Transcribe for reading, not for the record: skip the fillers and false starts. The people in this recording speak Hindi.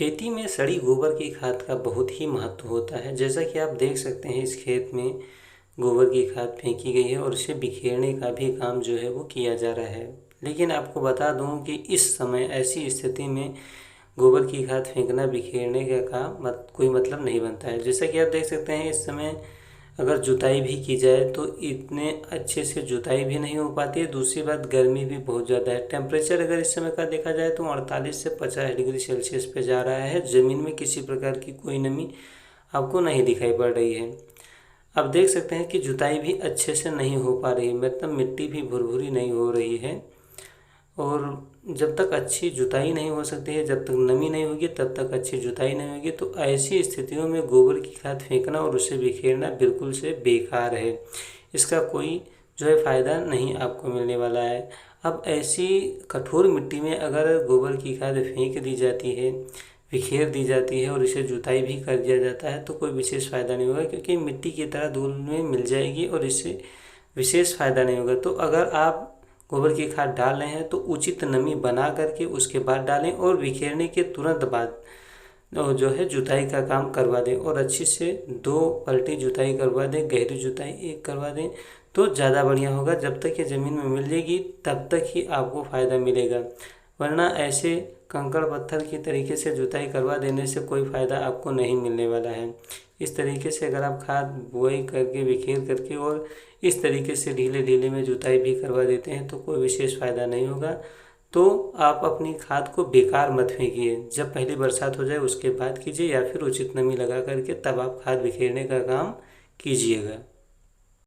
खेती में सड़ी गोबर की खाद का बहुत ही महत्व होता है। जैसा कि आप देख सकते हैं, इस खेत में गोबर की खाद फेंकी गई है और उसे बिखेरने का भी काम जो है वो किया जा रहा है। लेकिन आपको बता दूं कि इस समय ऐसी स्थिति में गोबर की खाद फेंकना, बिखेरने का काम कोई मतलब नहीं बनता है। जैसा कि आप देख सकते हैं, इस समय अगर जुताई भी की जाए तो इतने अच्छे से जुताई भी नहीं हो पाती है। दूसरी बात, गर्मी भी बहुत ज़्यादा है। टेम्परेचर अगर इस समय का देखा जाए तो 48 से 50 डिग्री सेल्सियस पे जा रहा है। ज़मीन में किसी प्रकार की कोई नमी आपको नहीं दिखाई पड़ रही है। आप देख सकते हैं कि जुताई भी अच्छे से नहीं हो पा रही है, मतलब मिट्टी भी भुरभुरी नहीं हो रही है। और जब तक अच्छी जुताई नहीं हो सकती है, जब तक नमी नहीं होगी, तब तक अच्छी जुताई नहीं होगी। तो ऐसी स्थितियों में गोबर की खाद फेंकना और उसे बिखेरना बिल्कुल से बेकार है। इसका कोई जो है फ़ायदा नहीं आपको मिलने वाला है। अब ऐसी कठोर मिट्टी में अगर गोबर की खाद फेंक दी जाती है, बिखेर दी जाती है और इसे जुताई भी कर दिया जाता है तो कोई विशेष फ़ायदा नहीं होगा, क्योंकि मिट्टी की तरह धूल में मिल जाएगी और इससे विशेष फ़ायदा नहीं होगा। तो अगर आप गोबर की खाद डाल रहे हैं तो उचित नमी बना करके उसके बाद डालें और बिखेरने के तुरंत बाद जो है जुताई का काम करवा दें और अच्छी से 2 पलटी जुताई करवा दें, गहरी जुताई एक करवा दें तो ज़्यादा बढ़िया होगा। जब तक ये ज़मीन में मिल जाएगी तब तक ही आपको फ़ायदा मिलेगा, वरना ऐसे कंकड़ पत्थर की तरीके से जुताई करवा देने से कोई फ़ायदा आपको नहीं मिलने वाला है। इस तरीके से अगर आप खाद बुआई करके, बिखेर करके और इस तरीके से ढीले ढीले में जुताई भी करवा देते हैं तो कोई विशेष फ़ायदा नहीं होगा। तो आप अपनी खाद को बेकार मत फेंकिए। जब पहली बरसात हो जाए उसके बाद कीजिए, या फिर उचित नमी लगा करके तब आप खाद बिखेरने का काम कीजिएगा।